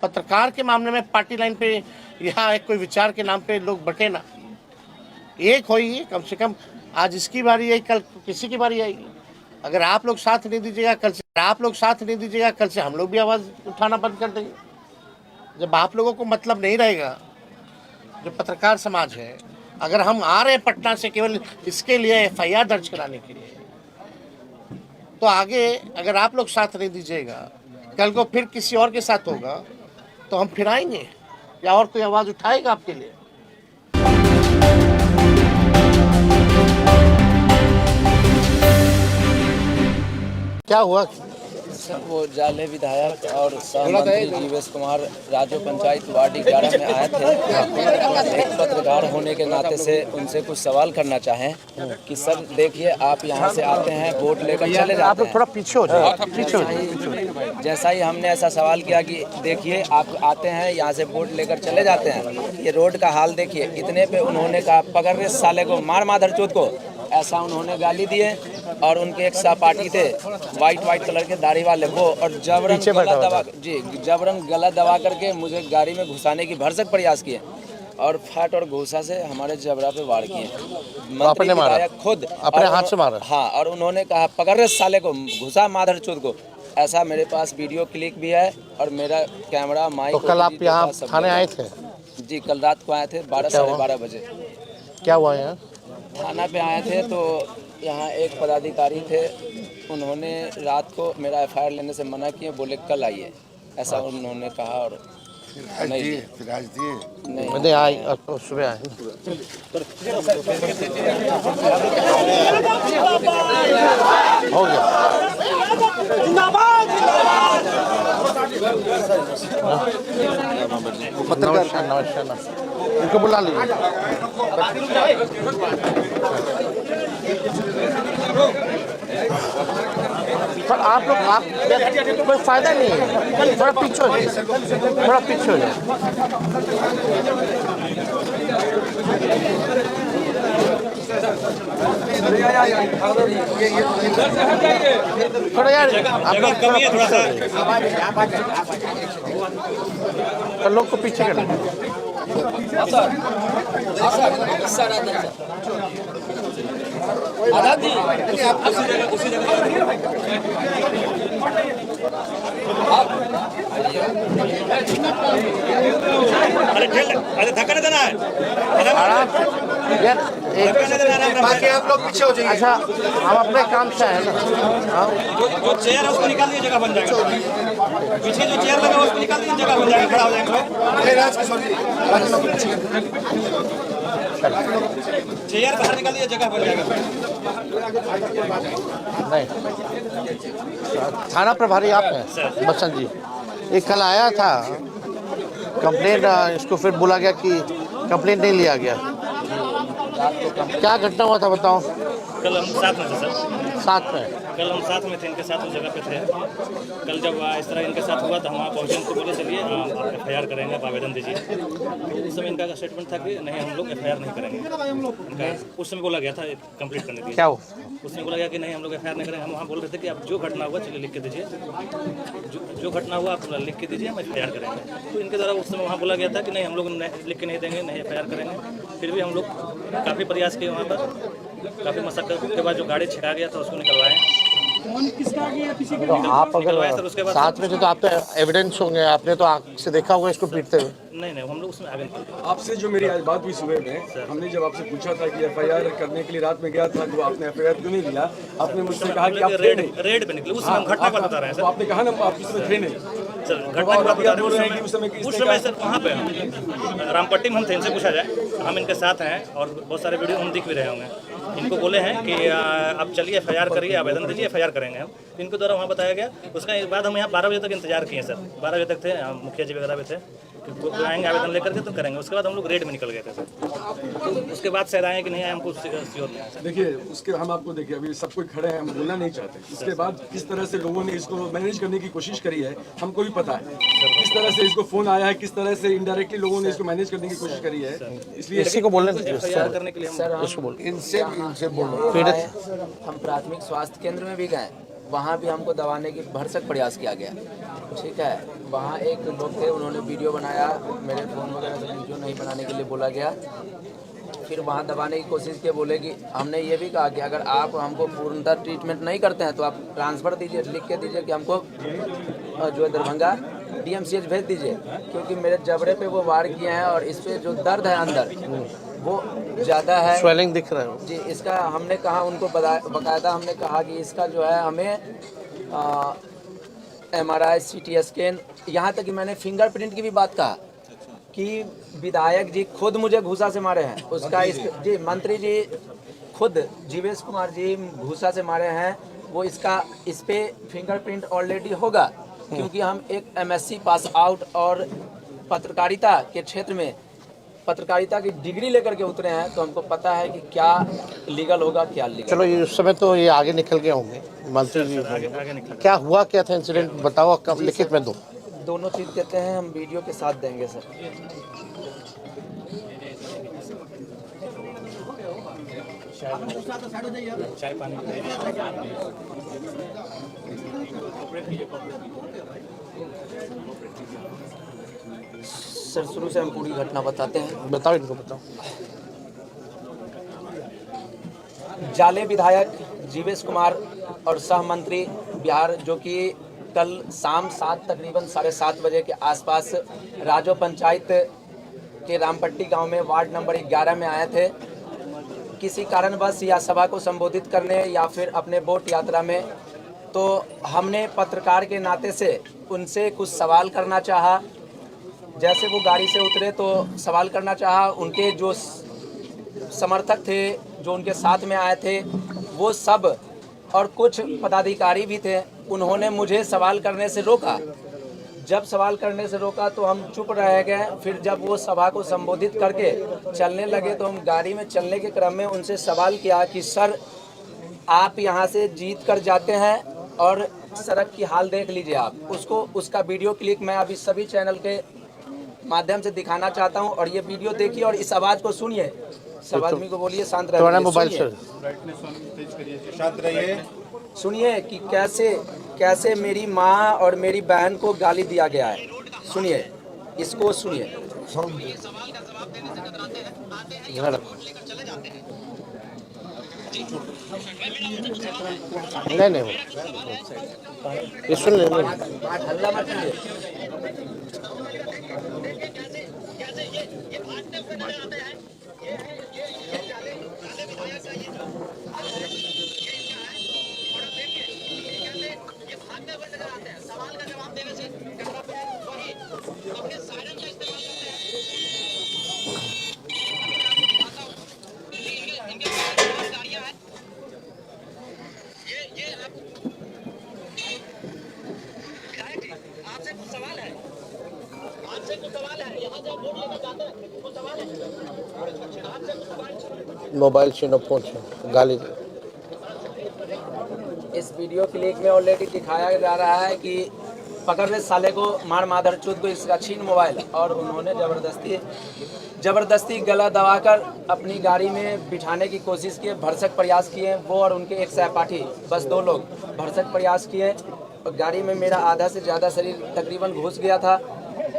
पत्रकार के मामले में पार्टी लाइन पे यहाँ एक कोई विचार के नाम पे लोग बटे ना, एक होइए कम से कम। आज इसकी बारी आई, कल किसी की बारी आएगी। अगर आप लोग साथ नहीं दीजिएगा कल से हम लोग भी आवाज उठाना बंद कर देंगे। जब आप लोगों को मतलब नहीं रहेगा, जो पत्रकार समाज है, अगर हम आ रहे हैं पटना से केवल इसके लिए FIR दर्ज कराने के लिए, तो आगे अगर आप लोग साथ नहीं दीजिएगा, कल को फिर किसी और के साथ होगा तो हम फिर आएंगे या और कोई आवाज उठाएगा आपके लिए। क्या हुआ? सर वो जाले विधायक और सहमंत्री जीवेश कुमार राजो पंचायत वार्ड 11 में आए थे। एक पत्रकार होने के नाते से उनसे कुछ सवाल करना चाहें कि सर देखिए, आप यहाँ से आते हैं, वोट लेकर चले जाते हैं। थोड़ा पीछे हो जाए। जैसा ही हमने ऐसा सवाल किया कि देखिए, आप आते हैं यहाँ से वोट लेकर चले जाते हैं, ये रोड का हाल देखिए। इतने पे उन्होंने कहा पकड़ रहे साले को, मार माधर चोद को, ऐसा उन्होंने गाली दिए। और उनके एक सहपाठी थे वाइट कलर के दाढ़ी वाले, वो और जबरन गला दबा करके मुझे गाड़ी में घुसाने की भरसक प्रयास किए और फट और घूसा से हमारे जबरा पे वार किए। मंत्री विधायक खुद अपने हाथ से मारा। हाँ, और उन्होंने कहा पकड़ रहे साले को, घुसा माधर चोद को। ऐसा मेरे पास वीडियो क्लिक भी है और मेरा कैमरा माइक। तो कल आप यहाँ थाने आए थे? जी, कल रात को आए थे 12 साढ़े 12 बजे। क्या हुआ यहाँ? थाना पे आए थे तो यहाँ एक पदाधिकारी थे, उन्होंने रात को मेरा FIR लेने से मना किए, बोले कल आइए, ऐसा उन्होंने कहा। और नहीं आई, सुबह आए। हो गया। नमस्कार, इनको बुला लीजिए। पर आप लोग कोई फायदा नहीं है, थोड़ा पीछे हो जाए, थोड़ा पीछे हो जाए। थोड़ा यार लोग को पीछे कर अरे धक्का नहीं देना है यार, बाकी आप लोग पीछे हो जाइए। अच्छा, हम अपने काम से आए ना। जो चेयर है उसको निकाल दिए, जगह बन जाएगा। पीछे जो चेयर लगा उसको निकाल दिए, जगह बन जाएगा, खड़ा हो जाएंगे। चेयर बाहर निकाल दिए, जगह बन जाएगा। नहीं, थाना प्रभारी आप हैं बच्चन जी। एक कल आया था कंप्लेंट, इसको फिर बोला गया कि कंप्लेंट नहीं लिया गया। क्या घटना हुआ था बताओ? कल हम साथ में थे सर। साथ में? कल हम साथ में थे, इनके साथ उस जगह पे थे। कल जब इस तरह इनके साथ हुआ तो हम वहाँ पहुँचे, तो बोले चलिए आप FIR करेंगे, आप आवेदन दीजिए। उस समय इनका स्टेटमेंट था कि नहीं, हम लोग FIR नहीं करेंगे। उस समय बोला गया था कंप्लीट करने के लिए। क्या हो? उसने बोला गया कि नहीं, हम लोग FIR नहीं करेंगे। हम वहाँ बोल रहे थे कि आप जो घटना हुआ चलिए लिख के दीजिए, जो घटना हुआ आप लिख के दीजिए, हम FIR करेंगे। तो इनके द्वारा उस समय वहाँ बोला गया था कि नहीं, हम लोग लिख के नहीं देंगे, नहीं FIR करेंगे। फिर भी हम लोग काफ़ी प्रयास किए, वहाँ पर काफ़ी मशक्कत के बाद जो गाड़ी छिड़ा गया था उसको निकलवाएं। तो आप अगर साथ में थे तो आप तो एविडेंस होंगे, आपने तो आँख से देखा होगा इसको पीटते हुए। नहीं, हम लोग उसमें आगे। आपसे जो मेरी आज बात हुई सुबह में, हमने जब आपसे पूछा था कि FIR करने के लिए रात में गया था, जो आपने FIR क्यों नहीं दिया, आपने मुझसे कहा कि आप रेड पे निकले। उस समय हम घटना को बता रहे हैं सर। आपने कहा ना आप उसमें थे नहीं सर, घटना को बता रहे हैं। उस समय सर वहाँ पे हम रामपट्टी में हम थे, इनसे पूछा जाए, हम इनके साथ हैं और बहुत सारे वीडियो हम दिख भी रहे होंगे। इनको बोले हैं कि आप चलिए FIR करिए, आवेदन दीजिए, FIR करेंगे हम। इनके द्वारा वहाँ बताया गया। उसके बाद हम यहाँ 12 बजे तक इंतजार किए सर। 12 बजे तक थे, मुखिया जी वगैरह भी थे कि आएंगे आवेदन लेकर के तो करेंगे। उसके बाद हम लोग रेड में निकल गए थे सर। तो उसके बाद शायद आए कि नहीं आए, हमको श्योर नहीं है। देखिए, उसके हम आपको देखिए, अभी सब कोई खड़े हैं, हम बोलना नहीं चाहते। इसके बाद किस तरह से लोगों ने इसको मैनेज करने की कोशिश करी है हमको भी पता है। किस तरह से इसको फोन आया है, किस तरह से इनडायरेक्टली लोगों ने इसको मैनेज करने की कोशिश करी है। इसलिए इसी को बोलने करने के लिए हम प्राथमिक स्वास्थ्य केंद्र में भी गए, वहाँ भी हमको दबाने की भरसक प्रयास किया गया। ठीक है, वहाँ एक लोग थे, उन्होंने वीडियो बनाया, मेरे फ़ोन वगैरह से वीडियो नहीं बनाने के लिए बोला गया। फिर वहाँ दबाने की कोशिश की, बोले कि हमने ये भी कहा कि अगर आप हमको पूर्णतः ट्रीटमेंट नहीं करते हैं तो आप ट्रांसफ़र दीजिए, लिख के दीजिए कि हमको जो है दरभंगा DMCH भेज दीजिए, क्योंकि मेरे जबड़े पे वो वार किए हैं और इस पे जो दर्द है अंदर वो ज़्यादा है, स्वेलिंग दिख रहा है। जी। इसका हमने कहा, उनको बकायदा हमने कहा कि इसका जो है हमें MRI CT स्कैन, यहाँ तक कि मैंने फिंगरप्रिंट की भी बात कहा कि विधायक जी खुद मुझे घूसा से मारे हैं, उसका जी मंत्री जी खुद जीवेश कुमार जी घूसा से मारे हैं, वो इसका इस पे फिंगरप्रिंट ऑलरेडी होगा, क्योंकि हम एक MSc पास आउट और पत्रकारिता के क्षेत्र में पत्रकारिता की डिग्री लेकर के उतरे हैं, तो हमको पता है कि क्या लीगल होगा क्या लीगल। चलो ये उस समय तो ये आगे निकल गए होंगे मंत्री जी, क्या हुआ क्या था इंसिडेंट बताओ, कब लिखित में दो। दोनों चीज़ कहते हैं, हम वीडियो के साथ देंगे सर। चाय पानी सर शुरू से हम पूरी घटना बताते हैं। बताओ इनको बताओ। जाले विधायक जीवेश कुमार और सह मंत्री बिहार, जो कि कल शाम तकरीबन 7:30 बजे के आसपास राजो पंचायत के रामपट्टी गांव में वार्ड नंबर 11 में आए थे, किसी कारणवश या सभा को संबोधित करने या फिर अपने वोट यात्रा में। तो हमने पत्रकार के नाते से उनसे कुछ सवाल करना चाहा। जैसे वो गाड़ी से उतरे तो सवाल करना चाहा, उनके जो समर्थक थे जो उनके साथ में आए थे वो सब और कुछ पदाधिकारी भी थे, उन्होंने मुझे सवाल करने से रोका। जब सवाल करने से रोका तो हम चुप रह गए। फिर जब वो सभा को संबोधित करके चलने लगे तो हम गाड़ी में चलने के क्रम में उनसे सवाल किया कि सर आप यहाँ से जीत कर जाते हैं और सड़क की हाल देख लीजिए आप। उसका वीडियो क्लिप मैं अभी सभी चैनल के माध्यम से दिखाना चाहता हूँ, और ये वीडियो देखिए और इस आवाज़ को सुनिए। सब आदमी को बोलिए शांत रहिए, मोबाइल शांत रहिए, सुनिए कि कैसे मेरी माँ और मेरी बहन को गाली दिया गया है। सुनिए, इसको सुनिए। नहीं ये सुन ले, हल्ला मत कीजिए। मोबाइल छीनो, फोन छीनो, गाली। इस वीडियो क्लिप में ऑलरेडी दिखाया जा रहा है कि पकड़ रहे साले को, मार माधर चूत को, इसका छीन मोबाइल। और उन्होंने ज़बरदस्ती गला दबाकर अपनी गाड़ी में बिठाने की कोशिश की, भरसक प्रयास किए। वो और उनके एक सहपाठी, बस 2 लोग भरसक प्रयास किए। और गाड़ी में मेरा आधा से ज़्यादा शरीर तकरीबन घुस गया था,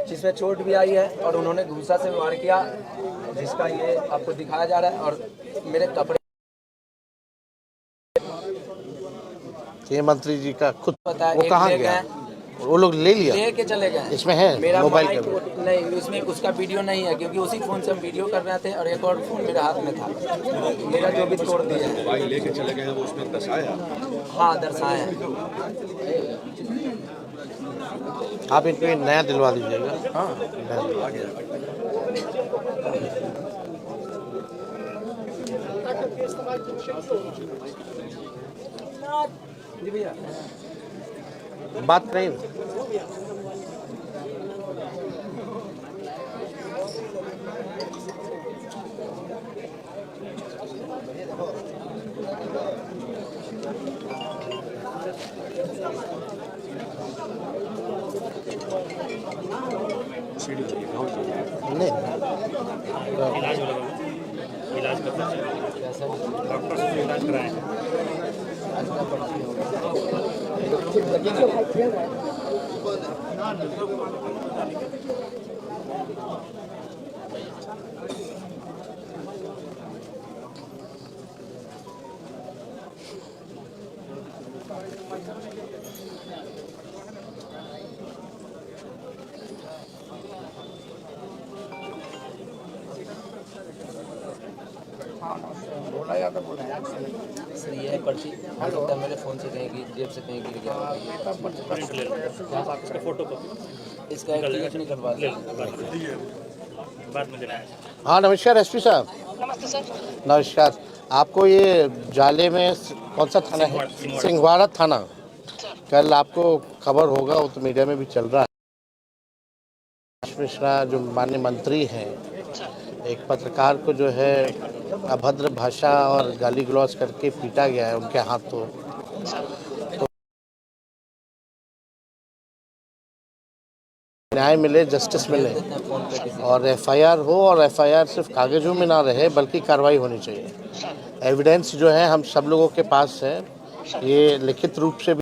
जिसमें चोट भी आई है। और उन्होंने घूसा से वार किया, जिसका ये आपको दिखाया जा रहा है। और मेरे कपड़े, ये मंत्री जी का खुद पता है, वो कहाँ गया? वो लोग ले लिया, लेके चले गए। इसमें है मेरा मोबाइल माइक नहीं, इसमें उसका वीडियो नहीं है, क्योंकि उसी फ़ोन से हम वीडियो कर रहे थे और एक और फ़ोन मेरे हाथ में था। मेरा जो भी तोड़ दिया है, मोबाइल लेके चले गए हैं, वो उसमें दर्शाया। हाँ दर्शाए हैं। आप इनको नया दिलवा दीजिएगा। हाँ जी भैया, बात नहीं। नहीं इलाज करता है, डॉक्टर से इलाज कराए हैं। सर ये है पर्ची, हो सकता है मेरे फ़ोन से कहीं जेब से कहीं गिर गया। प्रिंट ले लो इसका फोटो कॉपी इसका एक टिकट निकलवा ले दो। लो बाद में देना है। हाँ नमस्कार एसपी साहब। नमस्ते सर। नमस्कार। आपको ये जाले में कौन सा थाना है? सिंहवाड़ा थाना। कल आपको खबर होगा, वो तो मीडिया में भी चल रहा है, मिश्रा जो माननीय मंत्री हैं, एक पत्रकार को जो है अभद्र भाषा और गाली गलौज करके पीटा गया है उनके हाथों। तो न्याय मिले, जस्टिस मिले और एफआईआर हो, और एफआईआर सिर्फ कागजों में ना रहे बल्कि कार्रवाई होनी चाहिए। एविडेंस जो है हम सब लोगों के पास है, ये लिखित रूप से भी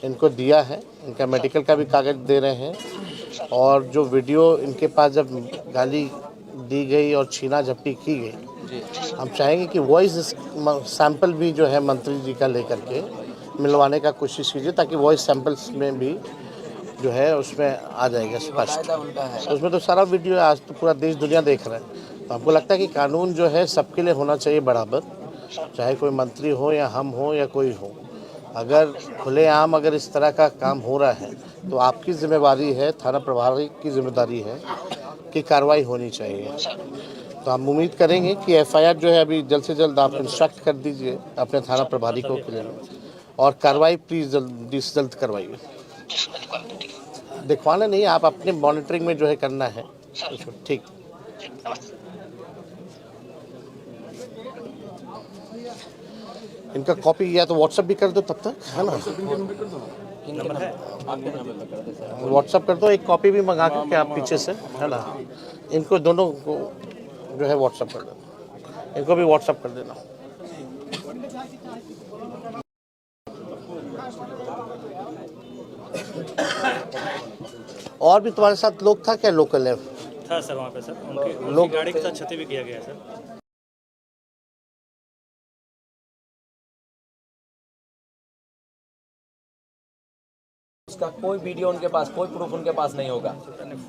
इनको दिया है, इनका मेडिकल का भी कागज दे रहे हैं, और जो वीडियो इनके पास जब गाली दी गई और छीना झपटी की गई, हम चाहेंगे कि वॉइस सैंपल भी जो है मंत्री जी का लेकर के मिलवाने का कोशिश कीजिए, ताकि वॉइस सैंपल्स में भी जो है उसमें आ जाएगा स्पष्ट। उसमें तो सारा वीडियो आज तो पूरा देश दुनिया देख रहा है। तो हमको लगता है कि कानून जो है सबके लिए होना चाहिए बराबर, चाहे कोई मंत्री हो या हम हो या कोई हो। अगर खुलेआम अगर इस तरह का काम हो रहा है तो आपकी जिम्मेवारी है, थाना प्रभारी की जिम्मेदारी है कि कार्रवाई होनी चाहिए। तो हम उम्मीद करेंगे कि एफआईआर जो है अभी जल्द से जल्द आप इंस्ट्रक्ट कर दीजिए अपने थाना प्रभारी को, और कार्रवाई प्लीज़ जल्दी से जल्द करवाइए। दिखवाना नहीं, आप अपने मॉनिटरिंग में जो है करना है। ठीक। इनका कॉपी या तो व्हाट्सएप भी कर दो तब तक, है ना? नंबर है व्हाट्सएप कर दो, एक कॉपी भी मंगा करके आप पीछे से, है ना? इनको दोनों को जो है व्हाट्सएप कर देना, इनको भी व्हाट्सएप कर देना। और भी तुम्हारे साथ लोग था क्या? लोकल है था सर वहाँ पे सर, उनकी गाड़ी के साथ क्षति भी किया गया सर। उसका कोई वीडियो उनके पास, कोई प्रूफ उनके पास नहीं होगा।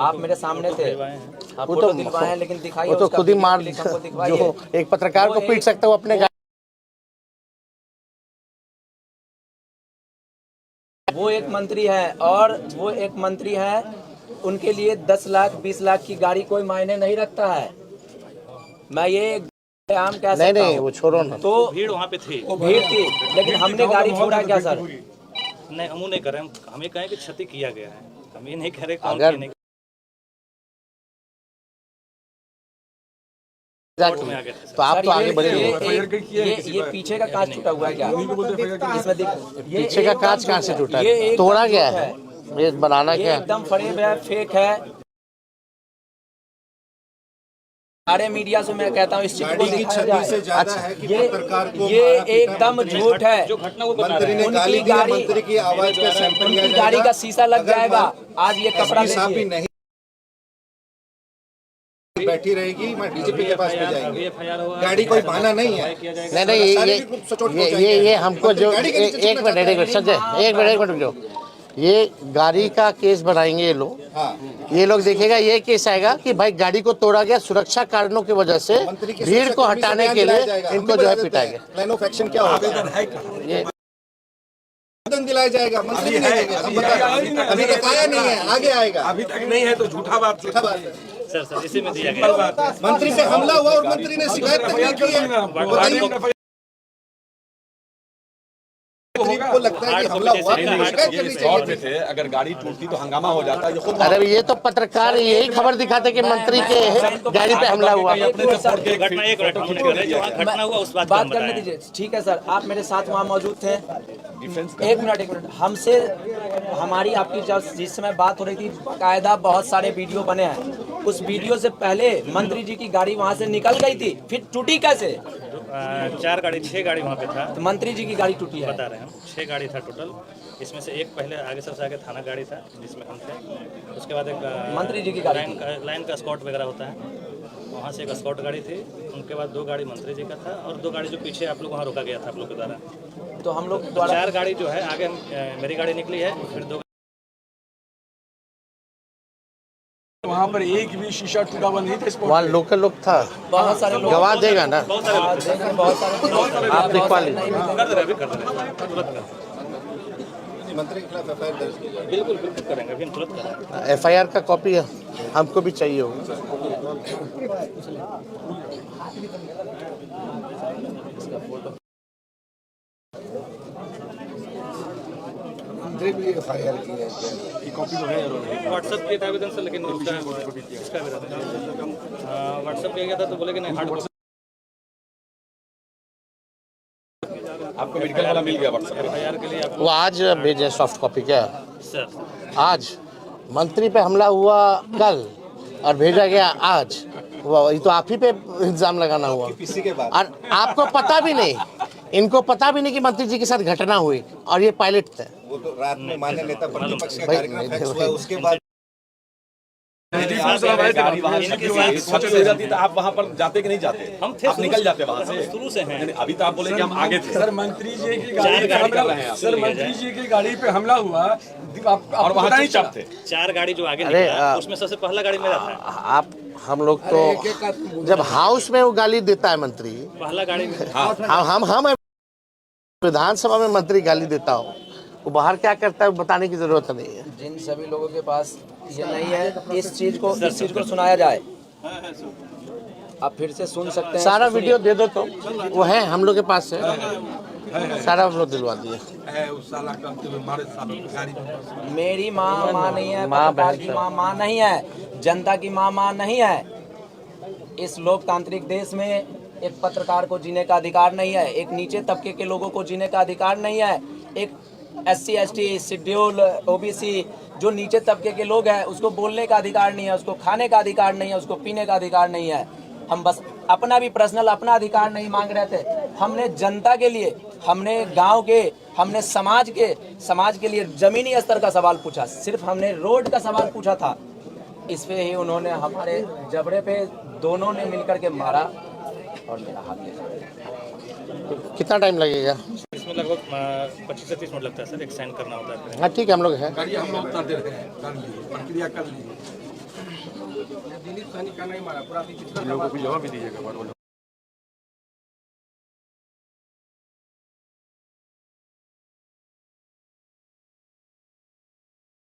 आप मेरे सामने थे, आप वो फोटो दिलवाए हैं, लेकिन दिखाइए वो तो उसका खुद ही वीडियो मार, क्लिप हमको दिखवाइए। जो एक पत्रकार को पीट सकता है वो अपने वो एक मंत्री है, और वो एक मंत्री है, उनके लिए 10 लाख 20 लाख की गाड़ी कोई मायने नहीं रखता है। मैं ये आम कह सकता हूं। नहीं वो छोड़ो ना। तो भीड़ वहाँ पे थी, वो भीड़ थी, लेकिन हमने गाड़ी छोड़ा क्या सर? नहीं हम नहीं कर रहे, हम ये कहें कि क्षति किया गया है, हम ये नहीं कह रहे कौन अगर किया नहीं। Exactly. तो आप तो आगे बढ़े। ये पीछे का कांच टूटा हुआ है क्या? इसमें देख, ये पीछे का कांच कहाँ से टूटा ये है? एकदम तोड़ा गया झूठ है, ये बनाना ये क्या? एकदम फरेब है, फेक है। सारे मीडिया से मैं कहता हूँ इस चीज को दिखाया जाए। ज्यादा है कि पत्रकार को ये एकदम झूठ है। मंत्री ने गाली दी, मंत्री की आवाज का सैंपल लिया उनकी गाड़ी का शीशा लग जाएगा। आज ये कपड़ा साहब भी देखिए, नहीं बैठी रहेगी, मैं डीजीपी के पास में जाएंगे। गाड़ी कोई बहाना नहीं है। नहीं ये हमको जो एक मिनट संजय, एक मिनट जो ये गाड़ी का केस बनाएंगे ये लोग, ये लोग देखेगा ये केस आएगा कि भाई गाड़ी को तोड़ा गया सुरक्षा कारणों की वजह से, भीड़ को हटाने के लिए इनको जो है पिटाएंगे। प्लान ऑफ एक्शन क्या होगा? ये दिलाया जाएगा, मंत्री नहीं देंगे। अभी तक आया नहीं है, आगे आएगा। अभी तक नहीं है तो झूठा बात है। सर इसी में दिया गया। मंत्री पे हमला हुआ और मंत्री ने शिकायत तक नहीं की है। बताइए, को लगता है कि हमला हुआ तो शिकायत करनी चाहिए थे। अगर गाड़ी टूटती तो हंगामा हो जाता। ये खुद अरे ये तो पत्रकार यही खबर दिखाते कि मंत्री के गाड़ी पे हमला हुआ। घटना एक मिनट हम कर रहे हैं, जो वहाँ घटना हुआ उस बात करने दीजिए। ठीक है सर, आप मेरे साथ वहाँ मौजूद थे। एक मिनट हमसे हमारी आपकी जिस समय बात हो रही थी, बाकायदा बहुत सारे वीडियो बने हैं। उस वीडियो से पहले मंत्री जी की गाड़ी वहाँ से निकल गई थी, फिर टूटी कैसे? 6 गाड़ी वहाँ पे था, तो मंत्री जी की गाड़ी टूटी है। बता रहे हैं हम, 6 गाड़ी था टोटल। इसमें से एक पहले आगे सबसे आगे थाना गाड़ी था जिसमें हम थे। उसके बाद एक मंत्री जी की गाड़ी लाइन का स्कॉट वगैरह होता है, वहाँ से एक स्कॉट गाड़ी थी। उनके बाद 2 गाड़ी मंत्री जी का था और 2 गाड़ी जो पीछे आप लोग वहाँ रोका गया था आप लोग के द्वारा। तो हम लोग तो द्वारा 4 गाड़ी जो है आगे मेरी गाड़ी निकली है, फिर 2 वहाँ पर एक भी शीशा टूटा हुआ नहीं था इस वहाँ लोकल लोग था, बहुत सारे लोग गवाह देगा ना, बहुत सारे आप दिखवा लीजिए। कर दे रहे हैं, अभी कर दे रहे हैं, तुरंत कर। मंत्री के खिलाफ एफआईआर दर्ज की जाए। बिल्कुल बिल्कुल करेंगे, अभी हम तुरंत कर रहे हैं। FIR का कॉपी हमको भी चाहिए होगा। मंत्री भी एफआईआर की है। कॉपी तो है व्हाट्सअप किया था आवेदन से, लेकिन उसका व्हाट्सअप किया गया था तो बोले कि नहीं हार्ड कॉपी। आपको मेडिकल वाला मिल गया व्हाट्सएप FIR के लिए आपको वो आज भेजे सॉफ्ट कॉपी क्या? सर आज मंत्री पे हमला हुआ कल और भेजा गया आज। वो ये तो आप ही पे इल्जाम लगाना हुआ किसी के बाद और आपको पता भी नहीं, इनको पता भी नहीं कि मंत्री जी के साथ घटना हुई और ये पायलट थे। वो तो रात में मान्य नेता प्रतिपक्ष का भाई, कार्यक्रम नहीं, फैक्स हुआ, भाई। उसके बाद गाड़ी वहाँ से जाती तो आप वहाँ पर जाते कि नहीं जाते? हम थे, आप निकल जाते वहाँ से शुरू से हैं। अभी तो आप बोले कि हम आगे थे। सर मंत्री जी की गाड़ी पे हमला, सर मंत्री जी की गाड़ी पे हमला हुआ, और वहाँ चुपचाप थे। 4 गाड़ी जो आगे अरे, निकला उसमें सबसे पहला गाड़ी मेरा था। आप हम लोग तो जब हाउस में वो गाली देता है मंत्री, पहला गाड़ी में हम विधानसभा में मंत्री गाली देता हो, वो बाहर क्या करता है बताने की जरूरत नहीं है। जिन सभी लोगों के पास ये नहीं है, इस चीज को सुनाया जाए। आप फिर से सुन सकते हैं। सारा वीडियो दे दो तो वो है हम लोग के पास है, सारा हम लोग दिलवा दिए। मेरी माँ नहीं है, माँ पत्रकार बहन की सब। माँ नहीं है, जनता की माँ नहीं है। इस लोकतांत्रिक देश में एक पत्रकार को जीने का अधिकार नहीं है, एक नीचे तबके के लोगों को जीने का अधिकार नहीं है, एक SC ST शेड्यूल OBC जो नीचे तबके के लोग हैं उसको बोलने का अधिकार नहीं है, उसको खाने का अधिकार नहीं है, उसको पीने का अधिकार नहीं है। हम बस अपना भी पर्सनल अपना अधिकार नहीं मांग रहे थे, हमने जनता के लिए, हमने गांव के, हमने समाज के लिए जमीनी स्तर का सवाल पूछा, सिर्फ हमने रोड का सवाल पूछा था। इस पे ही उन्होंने हमारे जबड़े पे दोनों ने मिलकर के मारा और मेरा हाथ ले लिया। कितना टाइम लगेगा? इसमें लगभग 25 से 30 मिनट लगता है सर, एक साइन करना होता है। हाँ ठीक है, हम लोग हैं। गाड़ी हम लोग उतार दे रहे हैं, कर लीजिए प्रक्रिया कर लीजिए। दिलीप सैनी का नहीं मारा, पूरा लोगों को जवाब भी दीजिएगा।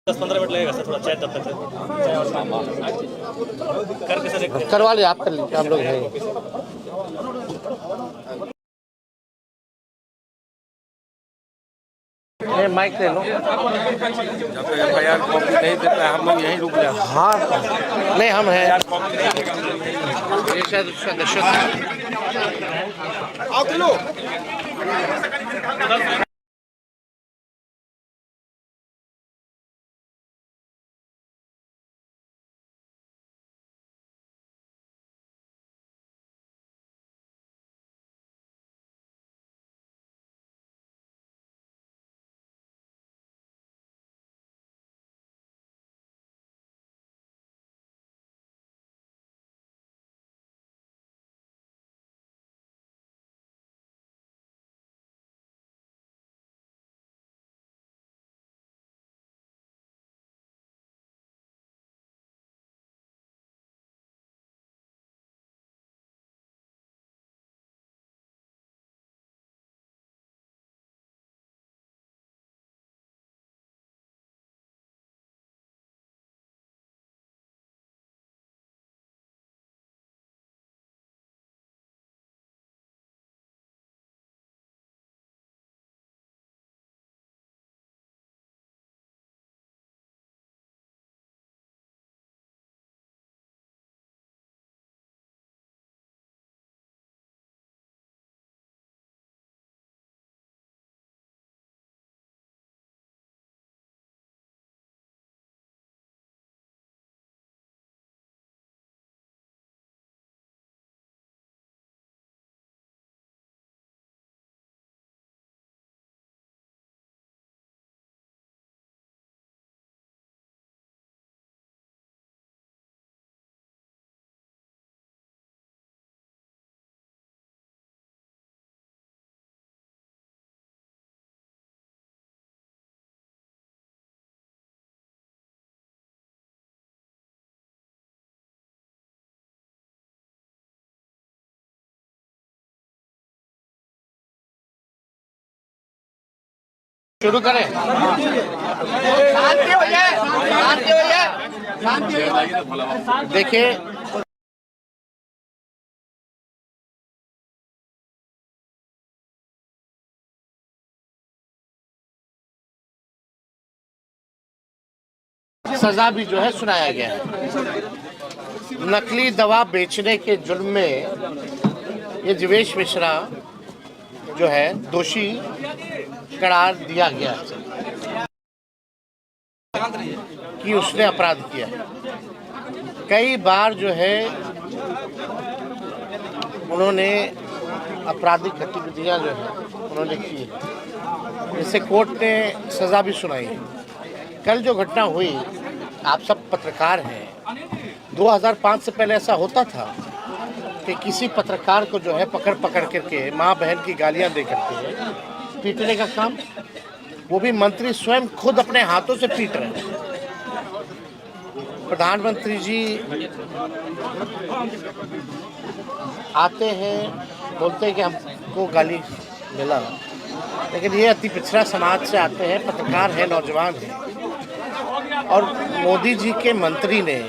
10-15 मिनट लगेगा सर, थोड़ा चाय तब तक करके सर एक करवा लिया, आप कर लीजिए, हम लोग हैं। ये माइक ले लो। FIR कॉपी नहीं देता है, हम लोग यहीं रुक जाए। हाँ नहीं, हम हैं। ये शायद सदस्य शुरू करें। देखिए, सजा भी जो है सुनाया गया है। नकली दवा बेचने के जुर्म में ये जीवेश मिश्रा जो है दोषी करार दिया गया कि उसने अपराध किया। कई बार जो है उन्होंने आपराधिक गतिविधियां जो है उन्होंने की है, जिससे कोर्ट ने सजा भी सुनाई है। कल जो घटना हुई, आप सब पत्रकार हैं, 2005 से पहले ऐसा होता था कि किसी पत्रकार को जो है पकड़ करके माँ बहन की गालियां दे करके पीटने का काम, वो भी मंत्री स्वयं खुद अपने हाथों से पीट रहे हैं। प्रधानमंत्री जी आते हैं, बोलते हैं कि हमको गाली मिला, लेकिन ये अति पिछड़ा समाज से आते हैं, पत्रकार हैं, नौजवान हैं, और मोदी जी के मंत्री ने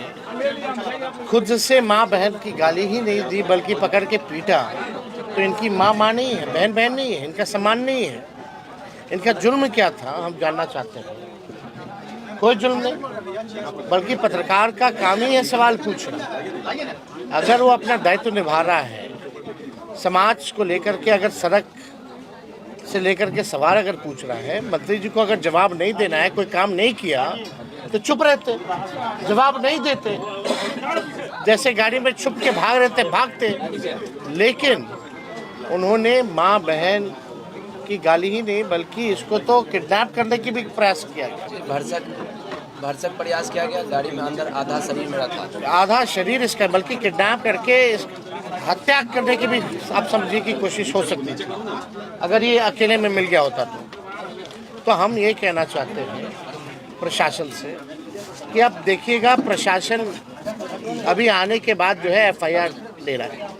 खुद से माँ बहन की गाली ही नहीं दी बल्कि पकड़ के पीटा। तो इनकी माँ नहीं है, बहन नहीं है, इनका सम्मान नहीं है। इनका जुर्म क्या था हम जानना चाहते हैं। कोई जुर्म नहीं, बल्कि पत्रकार का काम ही है सवाल पूछना। अगर वो अपना दायित्व निभा रहा है, समाज को लेकर के अगर सड़क से लेकर के सवाल अगर पूछ रहा है, मंत्री जी को अगर जवाब नहीं देना है, कोई काम नहीं किया तो चुप रहते, जवाब नहीं देते, जैसे गाड़ी में छुप के भाग रहते भागते। लेकिन उन्होंने माँ बहन की गाली ही नहीं बल्कि इसको तो किडनैप करने की भी प्रयास किया गया। भरसक प्रयास किया गया। गाड़ी में अंदर आधा शरीर मेरा था, आधा शरीर इसका, बल्कि किडनैप करके हत्या करने की भी आप समझिए की कोशिश हो सकती थी अगर ये अकेले में मिल गया होता तो हम ये कहना चाहते हैं प्रशासन से कि अब देखिएगा, प्रशासन अभी आने के बाद जो है FIR ले रहा है।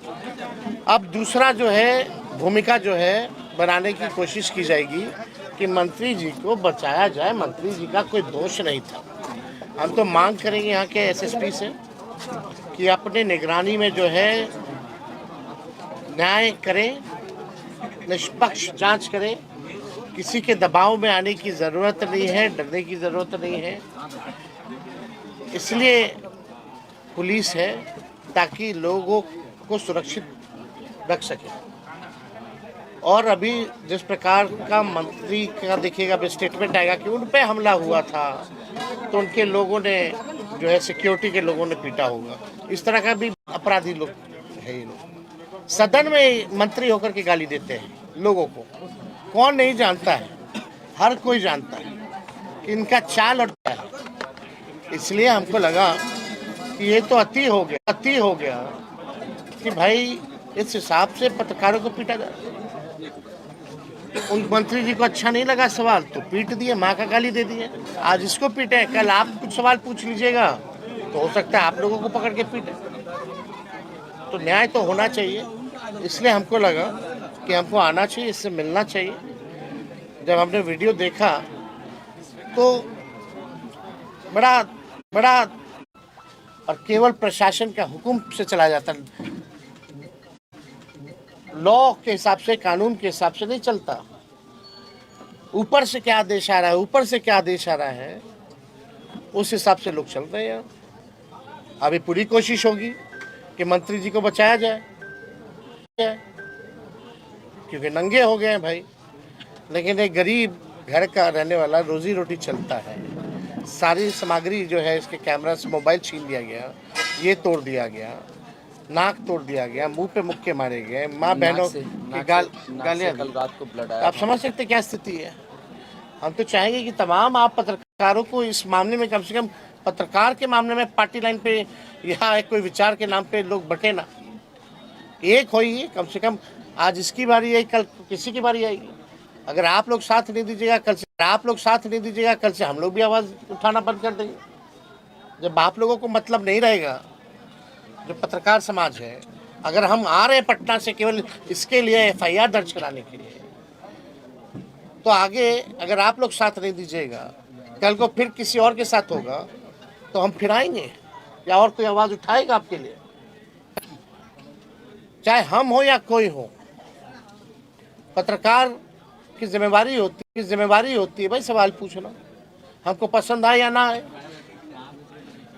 अब दूसरा जो है भूमिका जो है बनाने की कोशिश की जाएगी कि मंत्री जी को बचाया जाए। मंत्री जी का कोई दोष नहीं था। हम तो मांग करेंगे यहाँ के SSP से कि अपने निगरानी में जो है न्याय करें, निष्पक्ष जांच करें। किसी के दबाव में आने की ज़रूरत नहीं है, डरने की ज़रूरत नहीं है। इसलिए पुलिस है ताकि लोगों को सुरक्षित रख सके। और अभी जिस प्रकार का मंत्री का देखिएगा अभी स्टेटमेंट आएगा कि उन पे हमला हुआ था तो उनके लोगों ने जो है सिक्योरिटी के लोगों ने पीटा होगा। इस तरह का भी अपराधी लोग है। ये लोग सदन में मंत्री होकर के गाली देते हैं लोगों को। कौन नहीं जानता है, हर कोई जानता है कि इनका चाल और क्या है। इसलिए हमको लगा कि ये तो अति हो गया कि भाई इस हिसाब से पत्रकारों को पीटा जा रहा है। उन मंत्री जी को अच्छा नहीं लगा सवाल तो पीट दिए, माँ का गाली दे दिए। आज इसको पीटे, कल आप कुछ सवाल पूछ लीजिएगा तो हो सकता है आप लोगों को पकड़ के पीटे। तो न्याय तो होना चाहिए। इसलिए हमको लगा कि हमको आना चाहिए, इससे मिलना चाहिए। जब हमने वीडियो देखा तो बड़ा और केवल प्रशासन का हुक्म से चला जाता, लॉ के हिसाब से, कानून के हिसाब से नहीं चलता। ऊपर से क्या आदेश आ रहा है, उस हिसाब से लोग चल रहे हैं। अभी पूरी कोशिश होगी कि मंत्री जी को बचाया जाए क्योंकि नंगे हो गए हैं भाई। लेकिन एक गरीब घर का रहने वाला, रोजी रोटी चलता है, सारी सामग्री जो है इसके कैमरा से मोबाइल छीन लिया गया, ये तोड़ दिया गया, नाक तोड़ दिया गया, मुंह पे मुक्के मारे गए, माँ बहनों की गालियाँ। कल रात को ब्लड आया। आप समझ सकते क्या स्थिति है। हम तो चाहेंगे कि तमाम आप पत्रकारों को इस मामले में, कम से कम पत्रकार के मामले में पार्टी लाइन पे यहाँ कोई विचार के नाम पे लोग बटे ना, एक होइए कम से कम। आज इसकी बारी आई, कल किसी की बारी आएगी। अगर आप लोग साथ नहीं दीजिएगा कल से हम लोग भी आवाज़ उठाना बंद कर देंगे। जब आप लोगों को मतलब नहीं रहेगा, जो पत्रकार समाज है, अगर हम आ रहे हैं पटना से केवल इसके लिए FIR दर्ज कराने के लिए, तो आगे अगर आप लोग साथ नहीं दीजिएगा, कल को फिर किसी और के साथ होगा तो हम फिर आएंगे या और कोई आवाज उठाएगा आपके लिए, चाहे हम हो या कोई हो। पत्रकार की जिम्मेवारी होती है भाई सवाल पूछना, हमको पसंद आए या ना आए।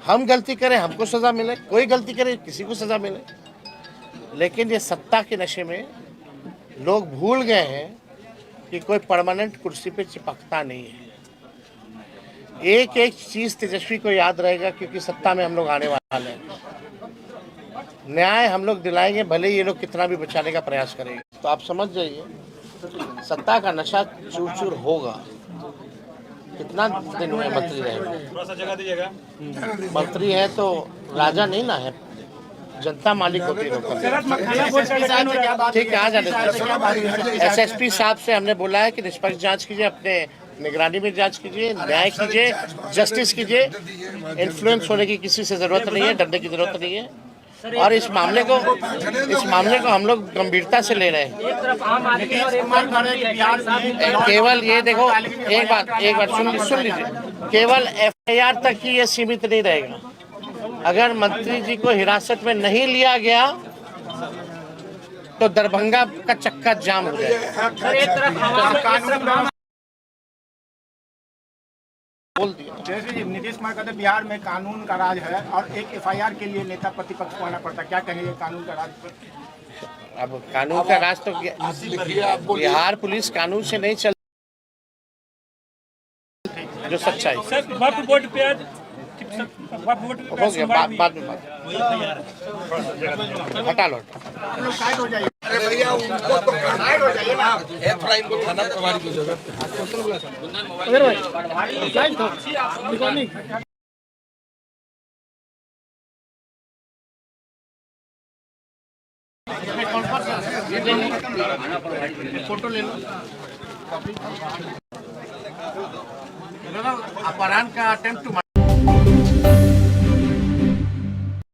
हम गलती करें हमको सजा मिले, कोई गलती करे किसी को सजा मिले। लेकिन ये सत्ता के नशे में लोग भूल गए हैं कि कोई परमानेंट कुर्सी पे चिपकता नहीं है। एक एक चीज तेजस्वी को याद रहेगा, क्योंकि सत्ता में हम लोग आने वाले हैं। न्याय हम लोग दिलाएंगे, भले ही ये लोग कितना भी बचाने का प्रयास करेंगे। तो आप समझ जाइए सत्ता का नशा चूर चूर होगा। कितना दिन में मंत्री रहेंगे? थोड़ा सा जगह दीजिएगा। मंत्री है तो राजा नहीं ना है, जनता मालिक होती है। ठीक है, आ जाने। SSP साहब से हमने बोला है कि निष्पक्ष जांच कीजिए, अपने निगरानी में जांच कीजिए, न्याय कीजिए, जस्टिस कीजिए। इन्फ्लुएंस होने की किसी से जरूरत नहीं है, डरने की जरूरत नहीं है। और इस मामले को हम लोग गंभीरता से ले रहे हैं। केवल ये देखो, एक बात सुन लीजिए, केवल FIR तक ही ये सीमित नहीं रहेगा। अगर मंत्री जी को हिरासत में नहीं लिया गया तो दरभंगा का चक्का जाम हो जाएगा। बोल दिया। जैसे जी नीतीश कुमार कहते बिहार में कानून का राज है और एक FIR के लिए नेता प्रतिपक्ष को आना पड़ता, क्या कहेंगे कानून का राज पर? अब कानून का राज तो बिहार पुलिस कानून से नहीं चल, जो सच्चाई हो गया। बाद में हटा लो। अरे भैया उनको तो साइड हो जाइए ना। थाना प्रभारी की जरूरत फोटो ले लो। अपहरण का अटेम्प्ट टू